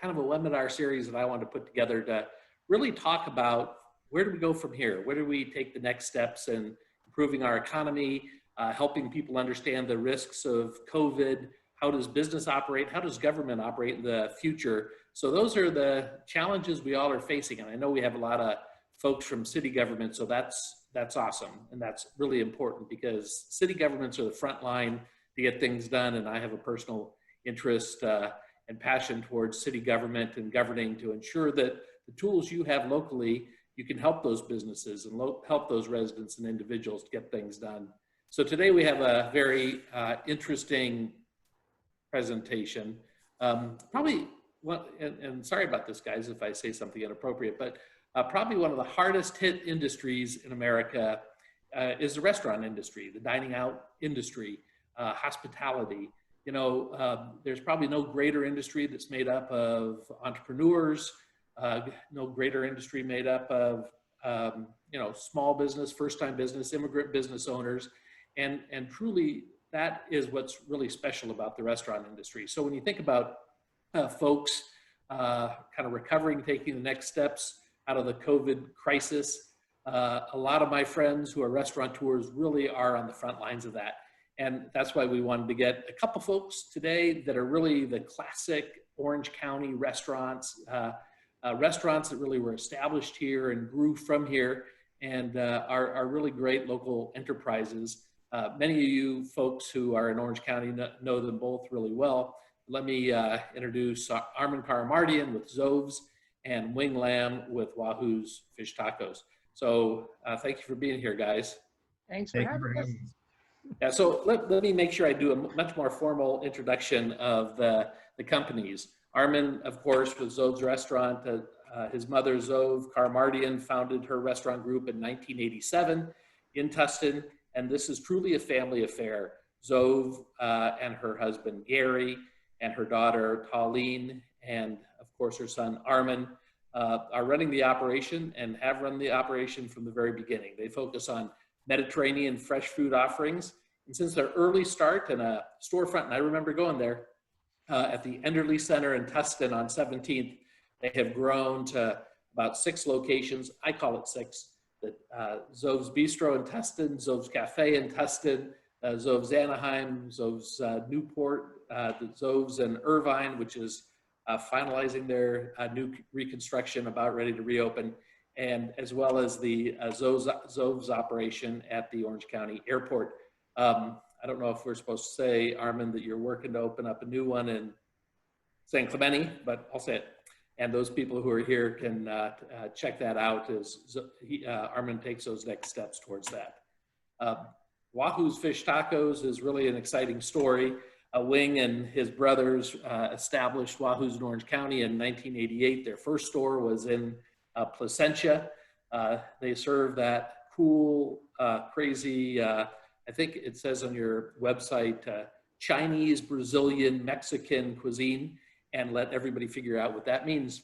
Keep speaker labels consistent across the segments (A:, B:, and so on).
A: kind of a webinar series that I wanted to put together to really talk about where do we go from here? Where do we take the next steps in improving our economy, helping people understand the risks of COVID? How does business operate? How does government operate in the future? So those are the challenges we all are facing. And I know we have a lot of folks from city government, so that's awesome. And that's really important because city governments are the front line to get things done. And I have a personal interest and passion towards city government and governing to ensure that the tools you have locally, you can help those businesses and help those residents and individuals to get things done. So today we have a very interesting presentation. Probably, and sorry about this, guys, if I say something inappropriate, but probably one of the hardest hit industries in America is the restaurant industry, the dining out industry, hospitality. You know, there's probably no greater industry that's made up of entrepreneurs, no greater industry made up of, you know, small business, first-time business, immigrant business owners. And truly, that is what's really special about the restaurant industry. So when you think about folks kind of recovering, taking the next steps out of the COVID crisis, a lot of my friends who are restaurateurs really are on the front lines of that. And that's why we wanted to get a couple folks today that are really the classic Orange County restaurants, restaurants that really were established here and grew from here and are really great local enterprises. Many of you folks who are in Orange County know them both really well. Let me introduce Armen with Zov's and Wing Lam with Wahoo's Fish Tacos. So thank you for being here, guys.
B: Thanks for having us.
A: Yeah, so let me make sure I do a much more formal introduction of the companies. Armen, of course, with Zov's restaurant. His mother, Zov Karamardian, founded her restaurant group in 1987 in Tustin, and this is truly a family affair. Zov and her husband, Gary, and her daughter, Colleen, and of course, her son, Armen, are running the operation and have run the operation from the very beginning. They focus on Mediterranean fresh food offerings. And since their early start in a storefront, and I remember going there at the Enderley Center in Tustin on 17th, they have grown to about 6 locations. I call it 6. Zov's Bistro in Tustin, Zov's Cafe in Tustin, Zov's Anaheim, Zov's Newport, the Zov's in Irvine, which is finalizing their new reconstruction, about ready to reopen, and as well as the Zov's operation at the Orange County Airport. I don't know if we're supposed to say, Armen, that you're working to open up a new one in San Clemente, but I'll say it. And those people who are here can check that out as Armen takes those next steps towards that. Wahoo's Fish Tacos is really an exciting story. Wing and his brothers established Wahoo's in Orange County in 1988. Their first store was in Placentia. They serve that cool, crazy, I think it says on your website, Chinese, Brazilian, Mexican cuisine, and let everybody figure out what that means.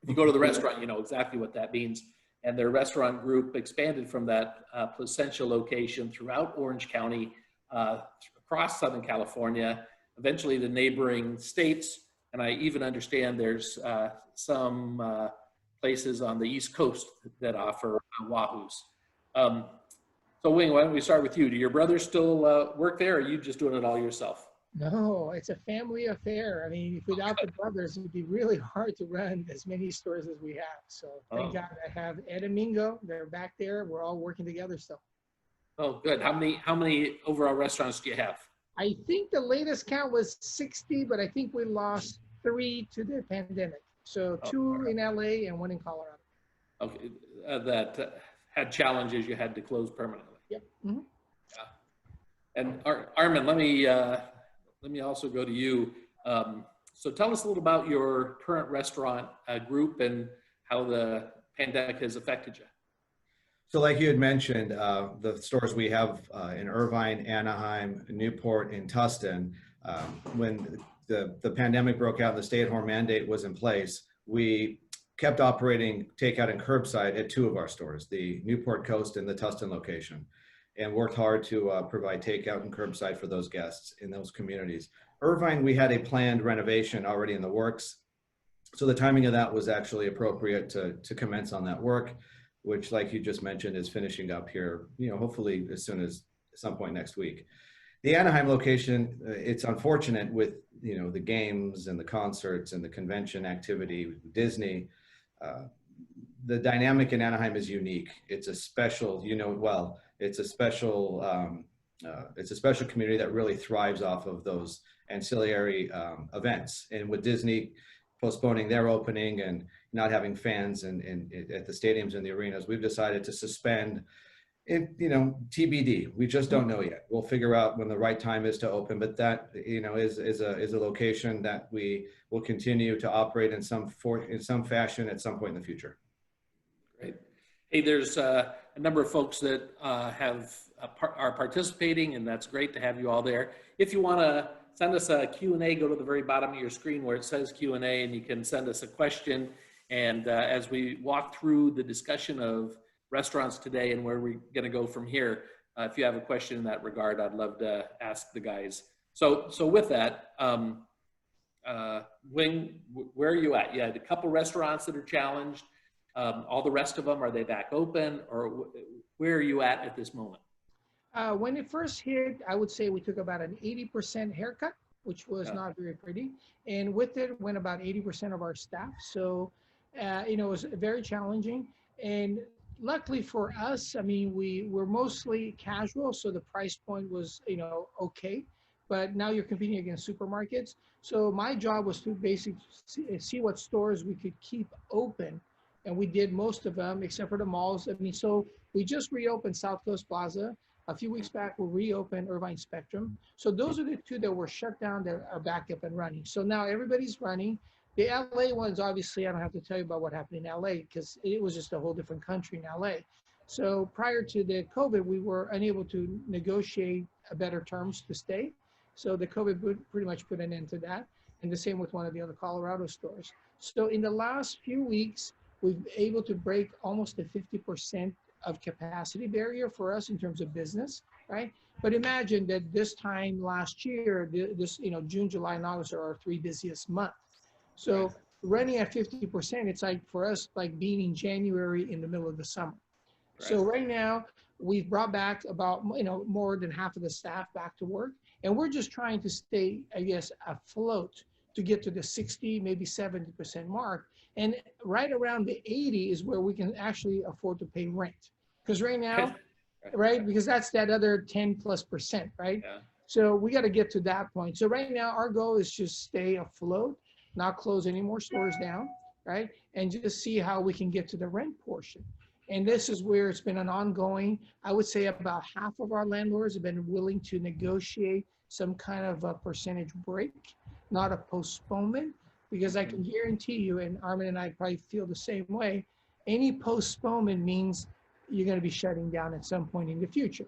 A: If you go to the restaurant, you know exactly what that means. And their restaurant group expanded from that Placentia location throughout Orange County, across Southern California, eventually the neighboring states. And I even understand there's some places on the East Coast that offer Wahoos. So Wing, why don't we start with you? Do your brothers still work there, or are you just doing it all yourself?
B: No, it's a family affair. I mean, without the brothers, it would be really hard to run as many stores as we have. So thank God I have Ed and Mingo. They're back there. We're all working together still.
A: Oh, good. How many overall restaurants do you have?
B: I think the latest count was 60, but I think we lost 3 to the pandemic. So 2 in LA and 1 in Colorado.
A: Okay, that had challenges you had to close permanently.
B: Yep. Mm-hmm.
A: Yeah. And Armen, let me also go to you. So tell us a little about your current restaurant group and how the pandemic has affected you.
C: So like you had mentioned, the stores we have in Irvine, Anaheim, Newport, and Tustin, when the pandemic broke out and the stay-at-home mandate was in place, we kept operating takeout and curbside at 2 of our stores, the Newport Coast and the Tustin location, and worked hard to provide takeout and curbside for those guests in those communities. Irvine, we had a planned renovation already in the works, So the timing of that was actually appropriate to commence on that work, which, like you just mentioned, is finishing up here, hopefully as soon as some point next week. The Anaheim location, it's unfortunate with, the games and the concerts and the convention activity with Disney. The dynamic in Anaheim is unique. It's a special, it's a special community that really thrives off of those ancillary events. And with Disney postponing their opening and not having fans at the stadiums and the arenas, we've decided to suspend it, TBD. We just don't know yet. We'll figure out when the right time is to open, but that, is a location that we will continue to operate in some fashion at some point in the future.
A: Great. Hey, there's a number of folks that are participating, and that's great to have you all there. If you want to send us a Q&A, go to the very bottom of your screen where it says Q&A, and you can send us a question. And as we walk through the discussion of restaurants today and where we're going to go from here, if you have a question in that regard, I'd love to ask the guys. So with that, Wing, where are you at? You had a couple restaurants that are challenged. All the rest of them, are they back open, or where are you at this moment?
B: When it first hit, I would say we took about an 80% haircut, which was not very pretty. And with it went about 80% of our staff. So, it was very challenging. And luckily for us, I mean, we were mostly casual. So the price point was, okay. But now you're competing against supermarkets. So my job was to basically see what stores we could keep open. And we did most of them except for the malls. I mean, so we just reopened South Coast Plaza. A few weeks back, we'll reopen Irvine Spectrum. So those are the two that were shut down that are back up and running. So now everybody's running. The LA ones, obviously, I don't have to tell you about what happened in LA because it was just a whole different country in LA. So prior to the COVID, we were unable to negotiate better terms to stay. So the COVID pretty much put an end to that. And the same with one of the other Colorado stores. So in the last few weeks, we've been able to break almost a 50% of capacity barrier for us in terms of business, right? But imagine that this time last year, June, July, and August are our three busiest months. So running at 50%, it's like for us, like being in January in the middle of the summer. Right. So right now, we've brought back about, more than half of the staff back to work. And we're just trying to stay, I guess, afloat to get to the 60, maybe 70% mark. And right around the 80 is where we can actually afford to pay rent. Because right now, right, because that's that other 10+%, right? Yeah. So we got to get to that point. So right now, our goal is just stay afloat, not close any more stores down, right? And just see how we can get to the rent portion. And this is where it's been an ongoing, I would say about half of our landlords have been willing to negotiate some kind of a percentage break, not a postponement, because I can guarantee you, and Armen and I probably feel the same way, any postponement means you're going to be shutting down at some point in the future.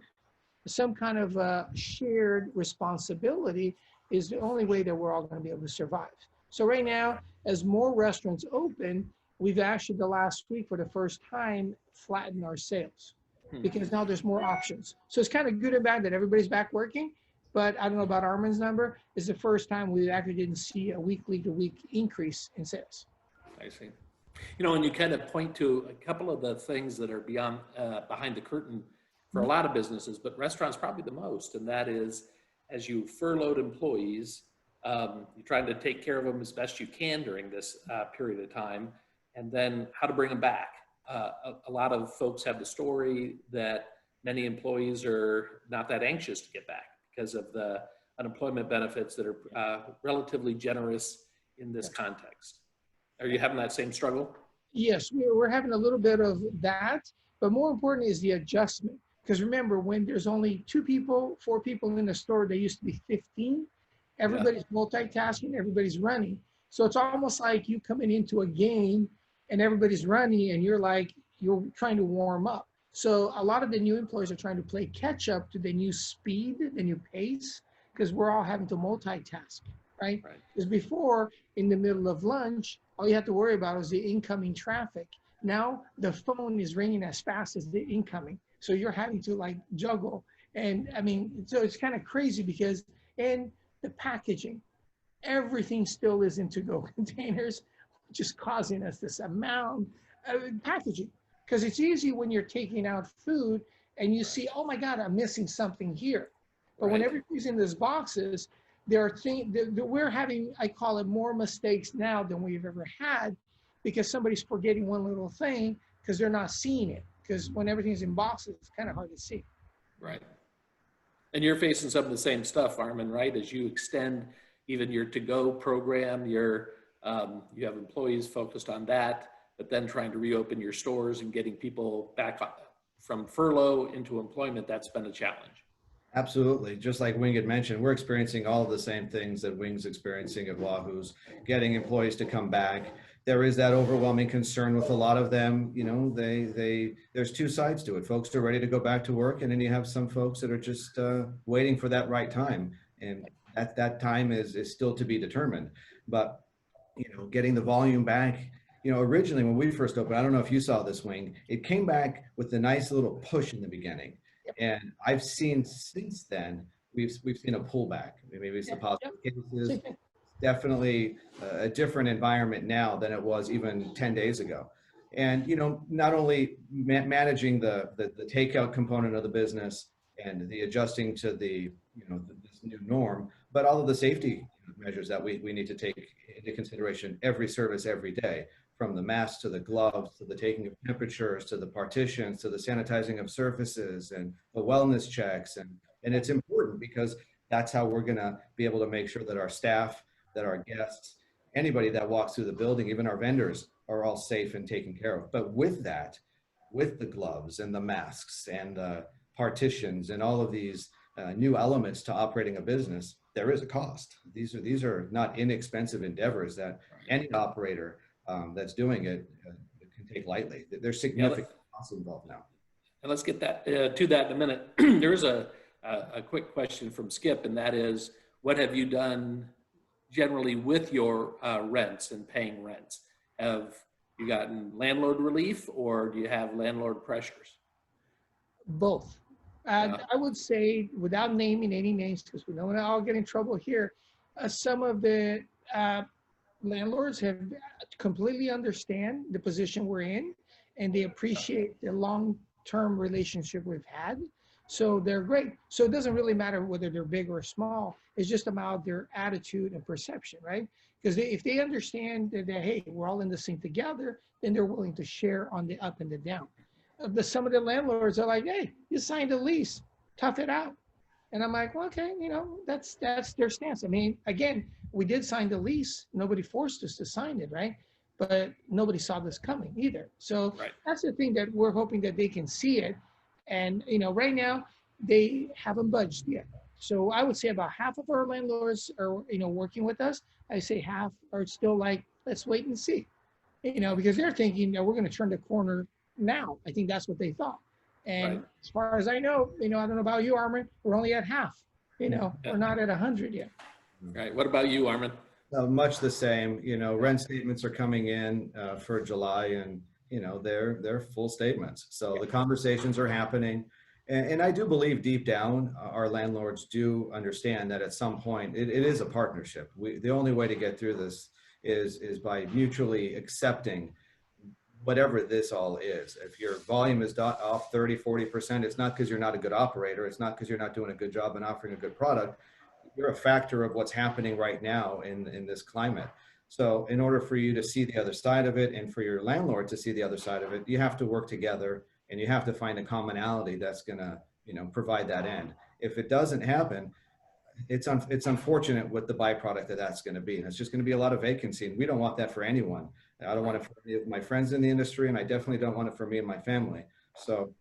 B: Some kind of shared responsibility is the only way that we're all going to be able to survive. So right now, as more restaurants open, we've actually the last week for the first time flattened our sales because now there's more options. So it's kind of good and bad that everybody's back working, but I don't know about Armen's number. It's the first time we actually didn't see a week-to-week increase in sales.
A: I see. And you kind of point to a couple of the things that are beyond, behind the curtain for a lot of businesses, but restaurants probably the most, and that is as you furloughed employees, you're trying to take care of them as best you can during this period of time, and then how to bring them back. A lot of folks have the story that many employees are not that anxious to get back because of the unemployment benefits that are relatively generous in this context. Are you having that same struggle?
B: Yes, we're having a little bit of that, but more important is the adjustment. Because remember, when there's only 2 people, 4 people in the store, there used to be 15. Everybody's multitasking, everybody's running. So it's almost like you coming into a game and everybody's running and you're trying to warm up. So a lot of the new employees are trying to play catch up to the new speed, the new pace, because we're all having to multitask, right? Because before, in the middle of lunch, all you have to worry about is the incoming traffic. Now the phone is ringing as fast as the incoming. So you're having to juggle. And I mean, so it's kind of crazy because in the packaging, everything still is in to-go containers. just causing us this amount of packaging. Because it's easy when you're taking out food and you see, oh my God, I'm missing something here. But when
A: Right.
B: everything's in those boxes, there are things that we're having, I call it more mistakes now than we've ever had, because somebody's forgetting one little thing because they're not seeing it. Because when everything's in boxes, it's kind of hard to see.
A: Right. And you're facing some of the same stuff, Armen, right? As you extend even your to-go program, you have employees focused on that, but then trying to reopen your stores and getting people back from furlough into employment, that's been a challenge.
C: Absolutely. Just like Wing had mentioned, we're experiencing all of the same things that Wing's experiencing at Wahoo's, getting employees to come back. There is that overwhelming concern with a lot of them. You know, there's two sides to it. Folks are ready to go back to work, and then you have some folks that are just waiting for that right time. And that time is still to be determined. But, you know, getting the volume back, you know, originally when we first opened, I don't know if you saw this, Wing, it came back with a nice little push in the beginning. And I've seen since then, we've seen a pullback. Maybe it's the positive cases. Definitely a different environment now than it was even 10 days ago. And, you know, not only managing the takeout component of the business and the adjusting to the, you know, this new norm, but all of the safety measures that we need to take into consideration every service every day, from the masks to the gloves, to the taking of temperatures, to the partitions, to the sanitizing of surfaces and the wellness checks. And it's important because that's how we're gonna be able to make sure that our staff, that our guests, anybody that walks through the building, even our vendors, are all safe and taken care of. But with that, with the gloves and the masks and the partitions and all of these new elements to operating a business, there is a cost. These are not inexpensive endeavors that any operator that's doing it can take lightly. There's significant costs involved now.
A: And let's get that to that in a minute. There is a quick question from Skip, and that is, what have you done generally with your rents and paying rents? Have you gotten landlord relief, or do you have landlord pressures?
B: Both. I would say, without naming any names, because we don't want to all get in trouble here, some of the landlords have completely understand the position we're in, and they appreciate the long-term relationship we've had. So they're great. So it doesn't really matter whether they're big or small. It's just about their attitude and perception, right? Because if they understand that, hey, we're all in this thing together, then they're willing to share on the up and the down. Some of the landlords are like, hey, you signed a lease, tough it out. And I'm like, well, okay, you know, that's their stance. I mean, again, we did sign the lease. Nobody forced us to sign it, right? But nobody saw this coming either. So that's the thing that we're hoping that they can see it. And, you know, right now they haven't budged yet. So I would say about half of our landlords are, you know, working with us. I say half are still like, let's wait and see, you know, because they're thinking that we're going to turn the corner now. I think that's what they thought. And as far as I know, you know, I don't know about you, Armen, we're only at half, you know, we're not at 100 yet.
A: Right. What about you, Armen?
C: Much the same. You know, rent statements are coming in for July, and you know they're full statements. So the conversations are happening, and I do believe deep down our landlords do understand that at some point it is a partnership. The only way to get through this is by mutually accepting whatever this all is. If your volume is off 30-40%, it's not because you're not a good operator. It's not because you're not doing a good job and offering a good product. You're a factor of what's happening right now in this climate. So in order for you to see the other side of it and for your landlord to see the other side of it, you have to work together and you have to find a commonality that's gonna, you know, provide that end. If it doesn't happen, it's unfortunate what the byproduct of that's gonna be. And it's just gonna be a lot of vacancy, and we don't want that for anyone. I don't want it for any of my friends in the industry, and I definitely don't want it for me and my family. So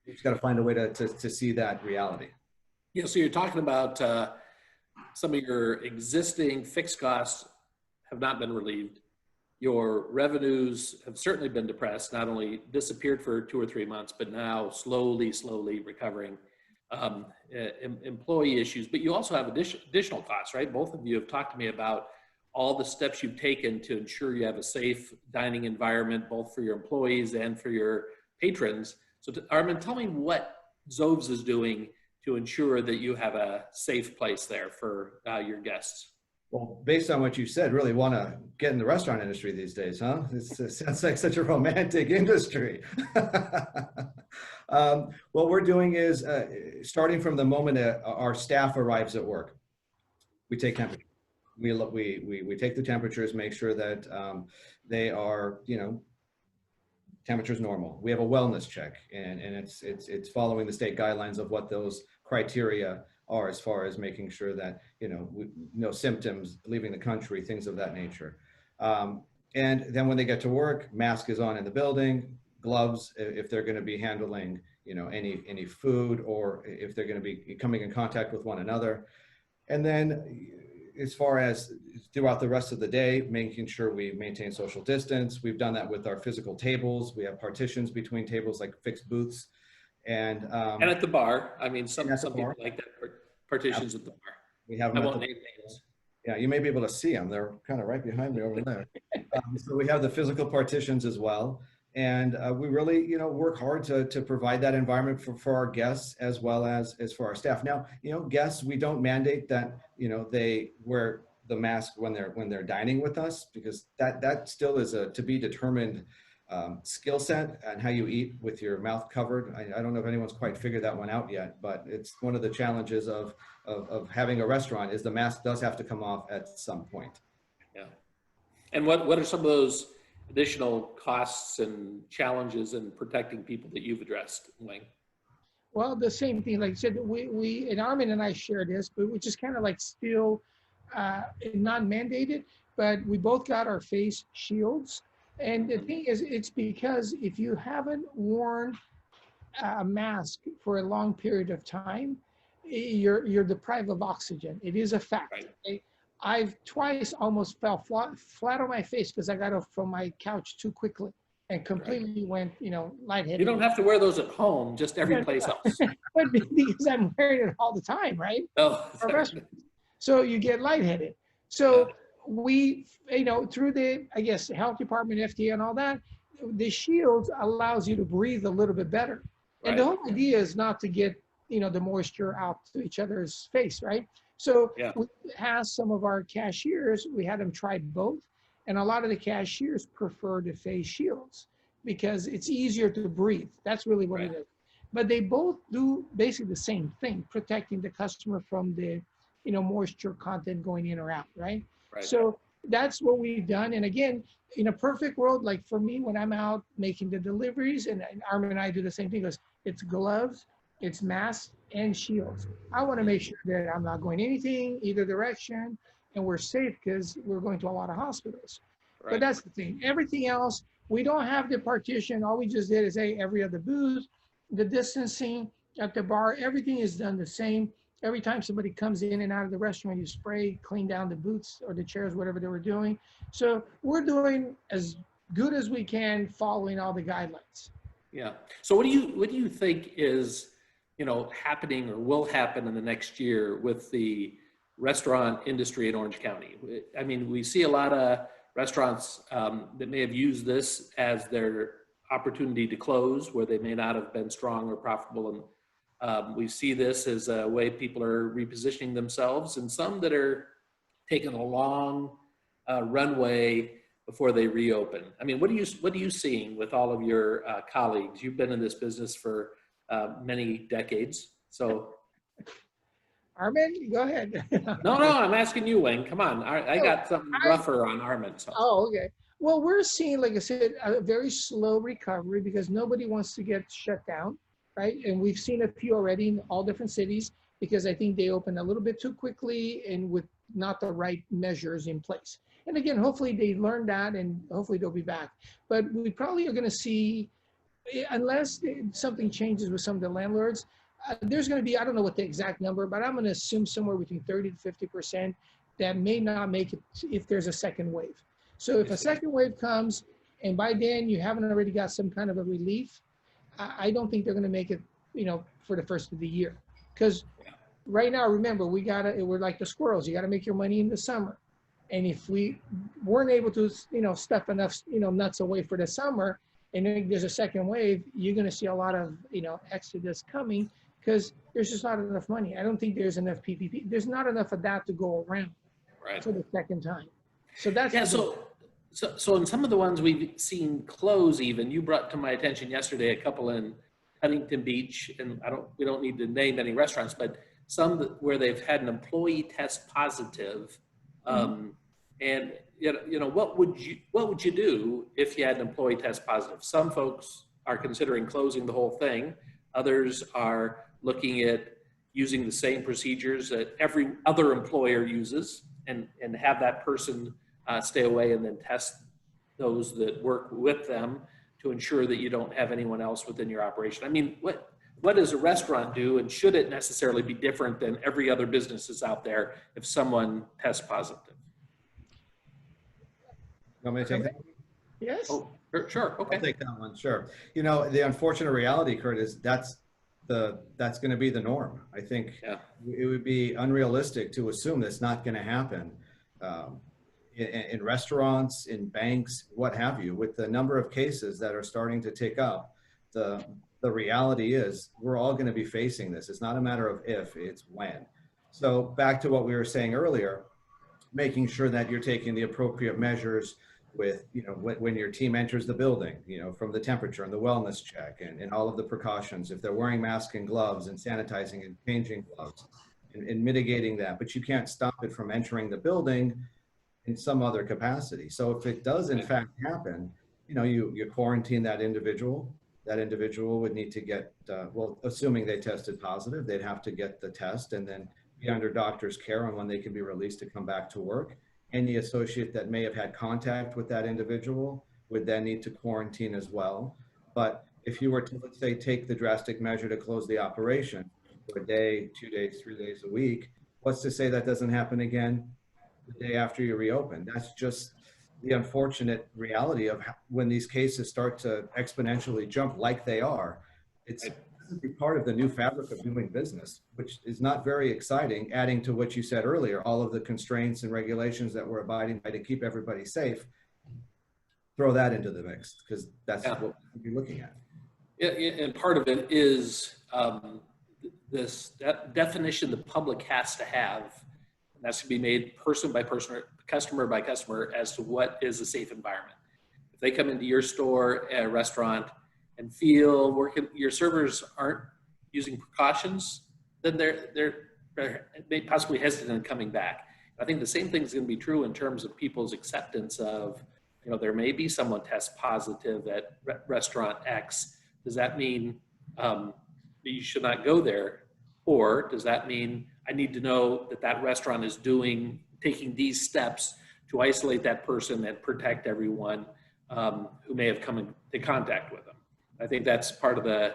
C: you just gotta find a way to see that reality.
A: Yeah, so you're talking about some of your existing fixed costs have not been relieved. Your revenues have certainly been depressed, not only disappeared for 2 or 3 months, but now slowly recovering. Employee issues, but you also have additional costs, right? Both of you have talked to me about all the steps you've taken to ensure you have a safe dining environment, both for your employees and for your patrons. So Armen, tell me what Zoves is doing to ensure that you have a safe place there for your guests.
C: Well, based on what you said, really want to get in the restaurant industry these days, huh? It sounds like such a romantic industry. What we're doing is starting from the moment our staff arrives at work, we take temperature. We take the temperatures, make sure that they are, temperature's normal. We have a wellness check, and it's following the state guidelines of what those criteria are as far as making sure that no symptoms, leaving the country, things of that nature. And then when they get to work, mask is on in the building, gloves if they're going to be handling any food, or if they're going to be coming in contact with one another. And then as far as throughout the rest of the day, making sure we maintain social distance. We've done that with our physical tables. We have partitions between tables, like fixed booths. And
A: at the bar, I mean, some people like that, partitions at the bar.
C: We have
A: them. I won't name names.
C: Yeah, you may be able to see them. They're kind of right behind me over there. So we have the physical partitions as well. And we really, work hard to provide that environment for our guests as well as for our staff. Now, guests, we don't mandate that, they wear the mask when they're dining with us, because that still is a to be determined skill set, and how you eat with your mouth covered. I don't know if anyone's quite figured that one out yet, but it's one of the challenges of having a restaurant is the mask does have to come off at some point.
A: Yeah. And what are some of those additional costs and challenges in protecting people that you've addressed, Wing?
B: Well, the same thing, like I said, we and Armen and I share this, but which is kind of like still not mandated, but we both got our face shields. And the thing is, it's because if you haven't worn a mask for a long period of time, you're deprived of oxygen. It is a fact.
A: Right.
B: Okay? I've twice almost fell flat on my face because I got up from my couch too quickly and completely went, lightheaded.
A: You don't have to wear those at home, just every place else.
B: But because I'm wearing it all the time, right?
A: Oh,
B: so you get lightheaded. So we, through the, health department, FDA and all that, the shields allows you to breathe a little bit better.
A: Right.
B: And the whole idea is not to get, the moisture out to each other's face, right? So we have some of our cashiers, we had them try both. And a lot of the cashiers prefer the face shields because it's easier to breathe. That's really what it is. But they both do basically the same thing, protecting the customer from the, moisture content going in or out, right? So that's what we've done. And again, in a perfect world, like for me, when I'm out making the deliveries, and Armen and I do the same thing, it's gloves, it's masks and shields. I want to make sure that I'm not going anything, either direction, and we're safe because we're going to a lot of hospitals. Right. But that's the thing. Everything else, we don't have the partition. All we just did is every other booth, the distancing at the bar, everything is done the same. Every time somebody comes in and out of the restaurant, you spray, clean down the booths or the chairs, whatever they were doing. So we're doing as good as we can, following all the guidelines.
A: Yeah. So what do you think is, happening or will happen in the next year with the restaurant industry in Orange County? I mean, we see a lot of restaurants that may have used this as their opportunity to close, where they may not have been strong or profitable. And we see this as a way people are repositioning themselves, and some that are taking a long runway before they reopen. I mean, what are you seeing with all of your colleagues? You've been in this business for many decades. So,
B: Armen, go ahead.
A: No, I'm asking you, Wayne. Come on, I got something rougher on Armen. So.
B: Oh, okay. Well, we're seeing, like I said, a very slow recovery because nobody wants to get shut down, right? And we've seen a few already in all different cities because I think they opened a little bit too quickly and with not the right measures in place. And again, hopefully they learned that and hopefully they'll be back. But we probably are going to see, unless something changes with some of the landlords, there's going to be, I don't know what the exact number, but I'm going to assume somewhere between 30 to 50% that may not make it if there's a second wave. So if a second wave comes and by then you haven't already got some kind of a relief, I don't think they're going to make it, for the first of the year. Because right now, remember, we're like the squirrels. You got to make your money in the summer. And if we weren't able to, stuff enough, nuts away for the summer, and then there's a second wave, you're going to see a lot of, exodus coming because there's just not enough money. I don't think there's enough PPP. There's not enough of that to go around.
A: Right.
B: for the second time. So that's
A: Yeah. So in some of the ones we've seen close, even you brought to my attention yesterday a couple in Huntington Beach, and we don't need to name any restaurants, but some where they've had an employee test positive. And what would you do if you had an employee test positive? Some folks are considering closing the whole thing. Others are looking at using the same procedures that every other employer uses, and have that person stay away and then test those that work with them to ensure that you don't have anyone else within your operation. I mean, what does a restaurant do, and should it necessarily be different than every other business that's out there if someone tests positive?
C: You want me to take that?
B: yes.
A: Oh, sure. Okay.
C: I'll take that one. Sure. You know, the unfortunate reality, Curt, is that's going to be the norm. I think it would be unrealistic to assume that's not going to happen in restaurants, in banks, what have you. With the number of cases that are starting to tick up, the reality is we're all going to be facing this. It's not a matter of if, it's when. So back to what we were saying earlier, making sure that you're taking the appropriate measures with, when your team enters the building, from the temperature and the wellness check and all of the precautions, if they're wearing masks and gloves and sanitizing and changing gloves and mitigating that, but you can't stop it from entering the building in some other capacity. So if it does in fact happen, you quarantine that individual would need to get, assuming they tested positive, they'd have to get the test and then be under doctor's care on when they can be released to come back to work. Any associate that may have had contact with that individual would then need to quarantine as well. But if you were to, let's say, take the drastic measure to close the operation for a day, 2 days, 3 days a week, what's to say that doesn't happen again the day after you reopen? That's just the unfortunate reality of when these cases start to exponentially jump like they are. It's part of the new fabric of doing business, which is not very exciting, adding to what you said earlier, all of the constraints and regulations that we're abiding by to keep everybody safe. Throw that into the mix, because that's what we'll be looking at.
A: Yeah, and part of it is that definition the public has to have, and that's to be made person by person, or customer by customer, as to what is a safe environment. If they come into your store, a restaurant, and feel your servers aren't using precautions, then they possibly hesitant in coming back. I think the same thing is going to be true in terms of people's acceptance of, there may be someone test positive at restaurant X. Does that mean that you should not go there? Or does that mean I need to know that restaurant is taking these steps to isolate that person and protect everyone who may have come into contact with them? I think that's part of the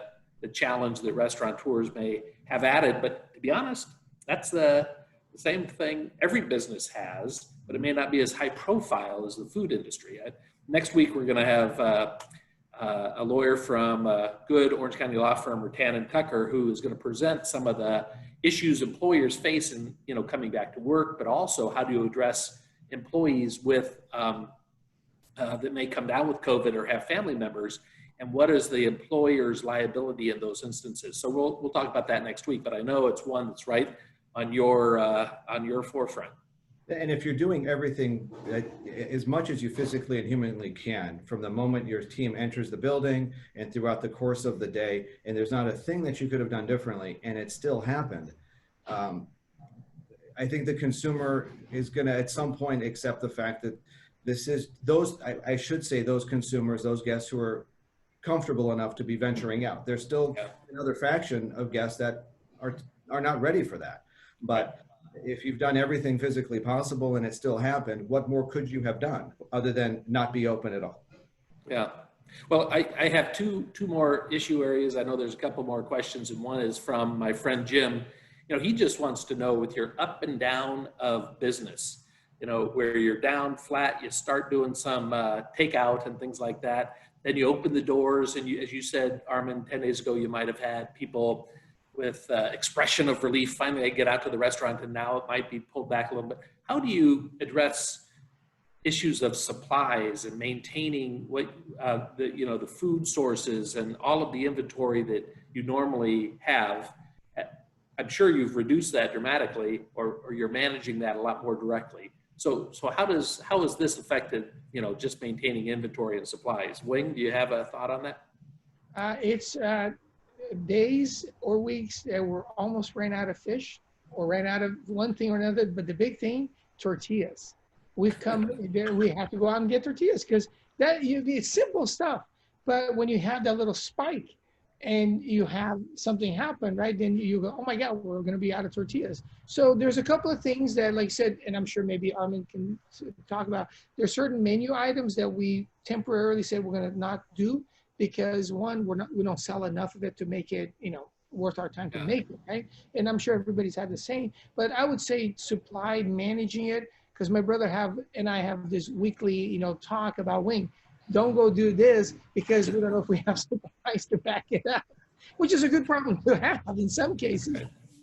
A: challenge that restaurateurs may have added. But to be honest, that's the same thing every business has, but it may not be as high profile as the food industry. Next week, we're going to have a lawyer from a good Orange County law firm, Rattan & Tucker, who is going to present some of the issues employers face in coming back to work, but also how do you address employees with that may come down with COVID or have family members, and what is the employer's liability in those instances. So we'll talk about that next week, but I know it's one that's right on your forefront.
C: And if you're doing everything as much as you physically and humanly can, from the moment your team enters the building and throughout the course of the day, and there's not a thing that you could have done differently, and it still happened, I think the consumer is going to at some point accept the fact that I should say those consumers, those guests who are comfortable enough to be venturing out. There's still another faction of guests that are not ready for that. But if you've done everything physically possible and it still happened, what more could you have done other than not be open at all?
A: Yeah. Well, I have two more issue areas. I know there's a couple more questions, and one is from my friend Jim. He just wants to know, with your up and down of business, where you're down flat, you start doing some takeout and things like that. Then you open the doors, and as you said, Armen, 10 days ago, you might have had people with expression of relief. Finally, they get out to the restaurant, and now it might be pulled back a little bit. How do you address issues of supplies and maintaining what the food sources and all of the inventory that you normally have? I'm sure you've reduced that dramatically, or you're managing that a lot more directly. So how has this affected, just maintaining inventory and supplies? Wing, do you have a thought on that?
B: It's days or weeks that we're almost ran out of fish or ran out of one thing or another. But the big thing, tortillas. We've come there. We have to go out and get tortillas because it's simple stuff. But when you have that little spike and you have something happen, right, then you go, oh my God, we're going to be out of tortillas. So there's a couple of things that, like I said, and I'm sure maybe Armen can talk about, there's certain menu items that we temporarily said we're going to not do because one, we don't sell enough of it to make it, worth our time to make it, right? And I'm sure everybody's had the same, but I would say supply managing it, because my brother and I have this weekly, talk about Wing. Don't go do this because we don't know if we have supplies to back it up, which is a good problem to have in some cases.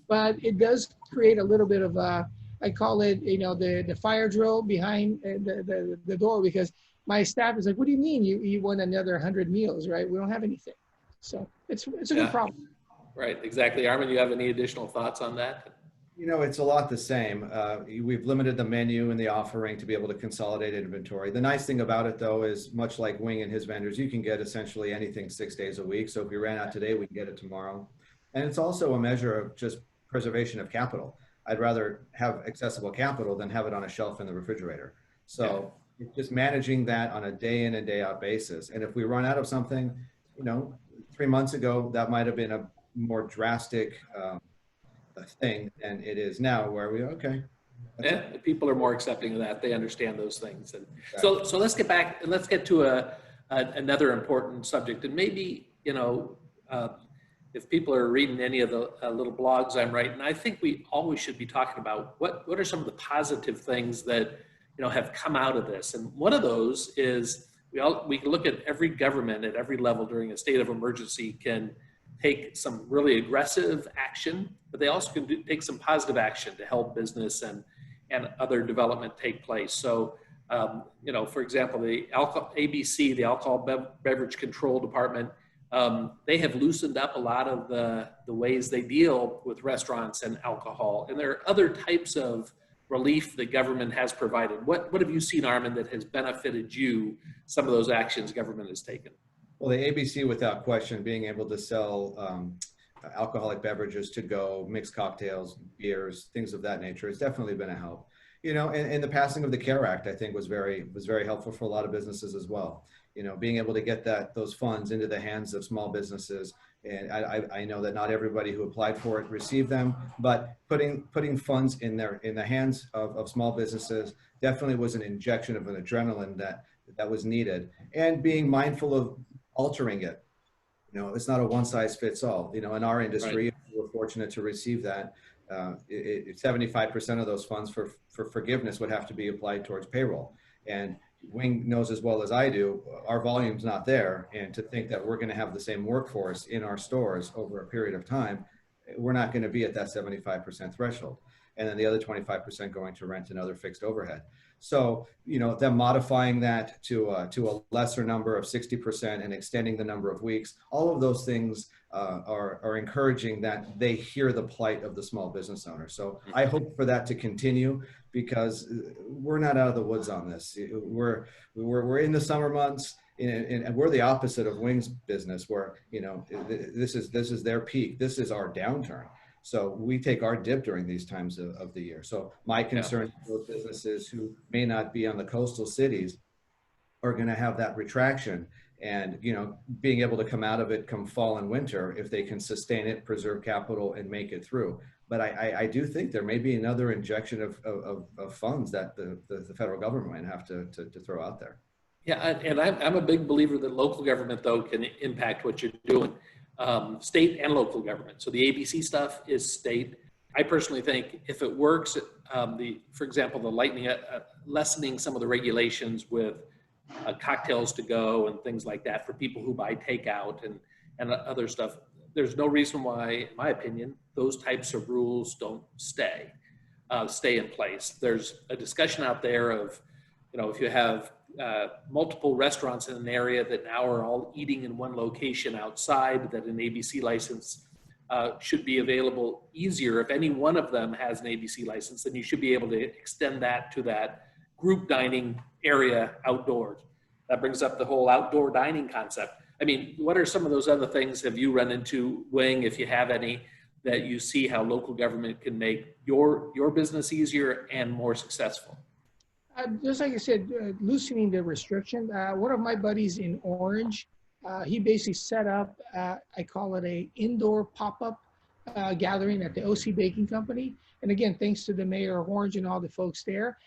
B: But it does create a little bit of I call it, the fire drill behind the door, because my staff is like, what do you mean you want another 100 meals, right? We don't have anything. So it's a good problem.
A: Right, exactly. Armen, you have any additional thoughts on that?
C: It's a lot the same. We've limited the menu and the offering to be able to consolidate inventory. The nice thing about it, though, is much like Wing and his vendors, you can get essentially anything 6 days a week. So if we ran out today, we can get it tomorrow. And it's also a measure of just preservation of capital. I'd rather have accessible capital than have it on a shelf in the refrigerator. So it's just managing that on a day in and day out basis. And if we run out of something, 3 months ago, that might have been a more drastic thing than it is now, where
A: people are more accepting of that. They understand those things. And so let's get back and let's get to another important subject. And maybe, if people are reading any of the little blogs I'm writing, I think we always should be talking about what are some of the positive things that, have come out of this. And one of those is we can look at every government at every level during a state of emergency can take some really aggressive action, but they also can take some positive action to help business and other development take place. So, for example, the ABC, the Alcohol Beverage Control Department, they have loosened up a lot of the ways they deal with restaurants and alcohol. And there are other types of relief the government has provided. What have you seen, Armen, that has benefited you, some of those actions government has taken?
C: Well, the ABC, without question, being able to sell alcoholic beverages to go, mixed cocktails, beers, things of that nature, has definitely been a help. And the passing of the CARE Act, I think, was very helpful for a lot of businesses as well. Being able to get those funds into the hands of small businesses. And I know that not everybody who applied for it received them, but putting funds in the hands of small businesses definitely was an injection of an adrenaline that was needed. And being mindful of altering it. It's not a one size fits all. In our industry, right, we're fortunate to receive that. 75% of those funds for forgiveness would have to be applied towards payroll. And Wing knows as well as I do, our volume's not there. And to think that we're going to have the same workforce in our stores over a period of time, we're not going to be at that 75% threshold. And then the other 25% going to rent and other fixed overhead. So, them modifying that to a lesser number of 60% and extending the number of weeks, all of those things are encouraging that they hear the plight of the small business owner. So I hope for that to continue, because we're not out of the woods on this. We're in the summer months, and we're the opposite of Wing's business, where this is their peak. This is our downturn. So we take our dip during these times of the year. So my concern for those businesses who may not be on the coastal cities are going to have that retraction, and being able to come out of it come fall and winter, if they can sustain it, preserve capital, and make it through. But I do think there may be another injection of funds that the federal government might have to throw out there.
A: Yeah, and I'm a big believer that local government, though, can impact what you're doing. State and local government. So the ABC stuff is state. I personally think if it works, for example, the lessening some of the regulations with cocktails to go and things like that for people who buy takeout and other stuff, there's no reason why, in my opinion, those types of rules don't stay in place. There's a discussion out there of, if you have multiple restaurants in an area that now are all eating in one location outside, that an ABC license should be available easier. If any one of them has an ABC license, then you should be able to extend that to that group dining area outdoors. That brings up the whole outdoor dining concept. I mean, what are some of those other things have you run into, Wing, if you have any, that you see how local government can make your business easier and more successful?
B: Just like I said, loosening the restriction. One of my buddies in Orange, he basically set up, I call it a indoor pop-up gathering at the OC Baking Company. And again, thanks to the mayor of Orange and all the folks there,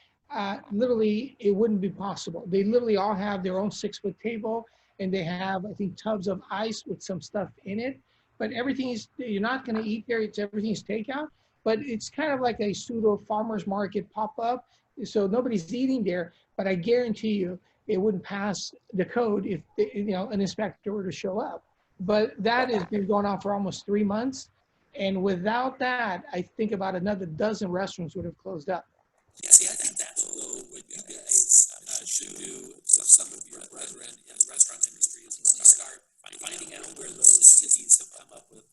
B: literally it wouldn't be possible. They literally all have their own 6-foot table, and they have, I think, tubs of ice with some stuff in it. But everything is, you're not going to eat there. Everything's takeout. But it's kind of like a pseudo farmer's market pop-up. So nobody's eating there, but I guarantee you it wouldn't pass the code if an inspector were to show up. But that has been going on for almost 3 months. And without that, I think about another dozen restaurants would have closed up.
D: Yeah, see, I think that's what you guys should do. Some of your brethren in the restaurant industry is really start finding out where those cities have come up with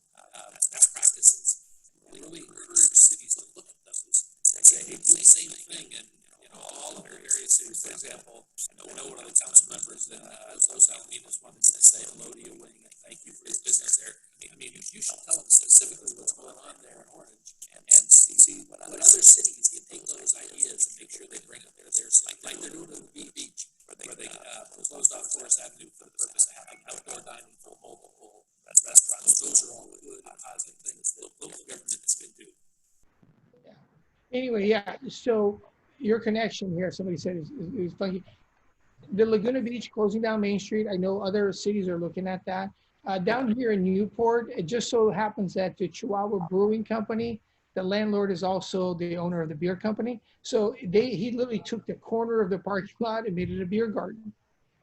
D: best practices. Really encourage cities to look at those and say, hey, do the same thing in all of your various cities. For example, I know one of the council members in Los Alamitos wanted me to say hello to you, Wing, and thank you for your business there. I mean, you should tell them specifically what's going on there in Orange and see what other cities can take those ideas and make sure they bring it to their city. Like they're doing at the beach, where they closed off Forest Avenue for the purpose of having outdoor dining for multiple restaurants. Those are all good, positive things that local government has been doing.
B: Anyway, yeah, so your connection here, somebody said, is funky. The Laguna Beach closing down Main Street, I know other cities are looking at that. Down here in Newport, it just so happens that the Chihuahua Brewing Company, the landlord is also the owner of the beer company. So he literally took the corner of the parking lot and made it a beer garden.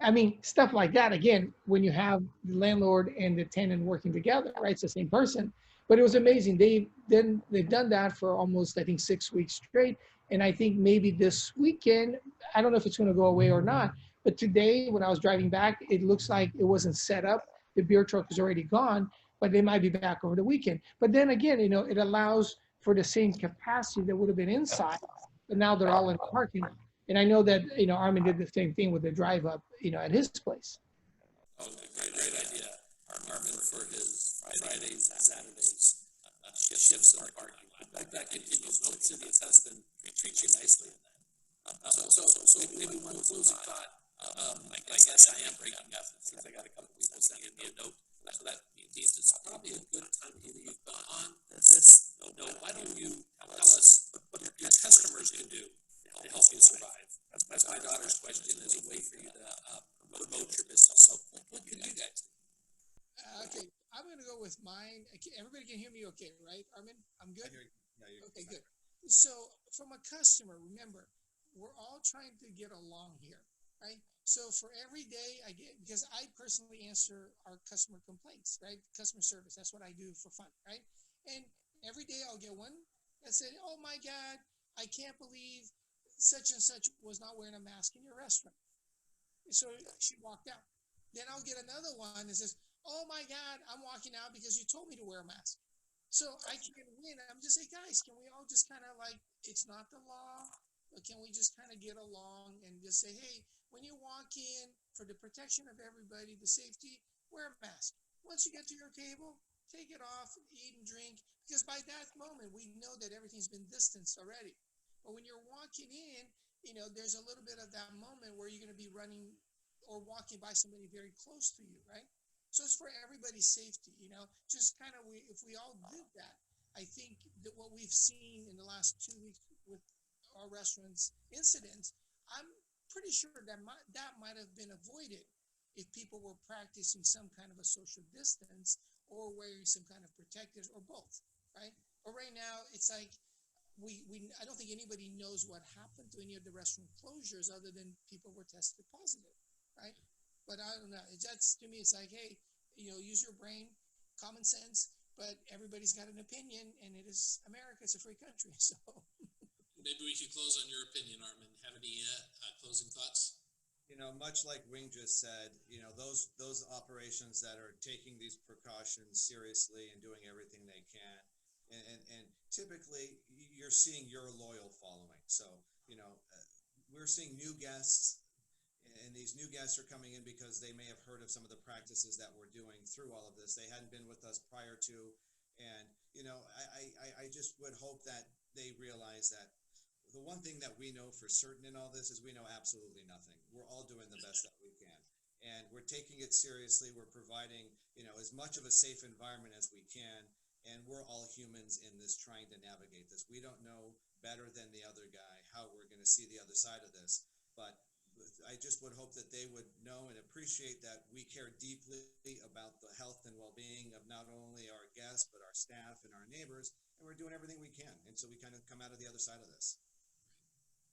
B: I mean, stuff like that, again, when you have the landlord and the tenant working together, right? It's the same person. But it was amazing. They've done that for almost, I think, 6 weeks straight. And I think maybe this weekend, I don't know if it's going to go away or not. But today, when I was driving back, it looks like it wasn't set up. The beer truck is already gone, but they might be back over the weekend. But then again, it allows for the same capacity that would have been inside, but now they're all in the parking lot. And I know that, Armen did the same thing with the drive up, at his place.
D: Oh, great idea. Armen for his Fridays and Saturdays shifts in the parking lot. That continues. No city of Tustin treats you nicely in that. So maybe one closing thought. I guess I am breaking up since I got a couple people sending me a note. So that means it's probably a good time either you've gone on this. No, why don't you tell us what your customers can do to help you survive? That's my daughter's question, is a way for you to promote your business. So what can you guys do?
B: Okay, I'm going to go with mine. Everybody can hear me okay, right, Armen? I'm good? Okay, good. So from a customer, remember, we're all trying to get along here, right? So for every day I get, because I personally answer our customer complaints, right? Customer service, that's what I do for fun, right? And every day I'll get one that said, oh my God, I can't believe such and such was not wearing a mask in your restaurant. So she walked out. Then I'll get another one that says, oh my God, I'm walking out because you told me to wear a mask. So I can't win. I'm just saying, guys, can we all just kind of it's not the law, but can we just kind of get along and just say, hey, when you walk in, for the protection of everybody, the safety, wear a mask. Once you get to your table, take it off, eat and drink, because by that moment, we know that everything's been distanced already. But when you're walking in, there's a little bit of that moment where you're going to be running or walking by somebody very close to you, right? So it's for everybody's safety, just kind of, if we all did that, I think that what we've seen in the last 2 weeks with our restaurants incidents, I'm pretty sure that might have been avoided if people were practicing some kind of a social distance or wearing some kind of protectors or both, right? But right now, it's like I don't think anybody knows what happened to any of the restaurant closures other than people were tested positive, right? But I don't know. To me, it's like, hey, use your brain, common sense, but everybody's got an opinion, and it is America. It's a free country, so.
D: Maybe we could close on your opinion, Armen. Have any closing thoughts?
C: You know, much like Wing just said, you know, those operations that are taking these precautions seriously and doing everything they can, and typically you're seeing your loyal following. So, you know, we're seeing new guests, and these new guests are coming in because they may have heard of some of the practices that we're doing through all of this. They hadn't been with us prior to, and you know, I just would hope that they realize that the one thing that we know for certain in all this is we know absolutely nothing. We're all doing the best that we can, and we're taking it seriously. We're providing, you know, as much of a safe environment as we can, and we're all humans in this trying to navigate this. We don't know better than the other guy how we're going to see the other side of this, but I just would hope that they would know and appreciate that we care deeply about the health and well-being of not only our guests, but our staff and our neighbors, and we're doing everything we can until we kind of come out of the other side of this.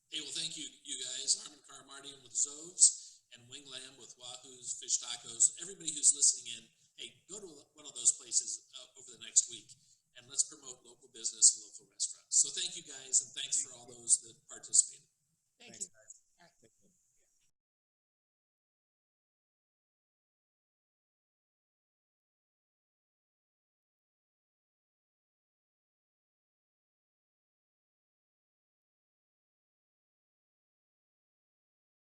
D: Hey, well, thank you, you guys. Armen Carmardian with Zoves and Wing Lam with Wahoo's Fish Tacos. Everybody who's listening in, hey, go to one of those places over the next week, and let's promote local business and local restaurants. So thank you guys, and thanks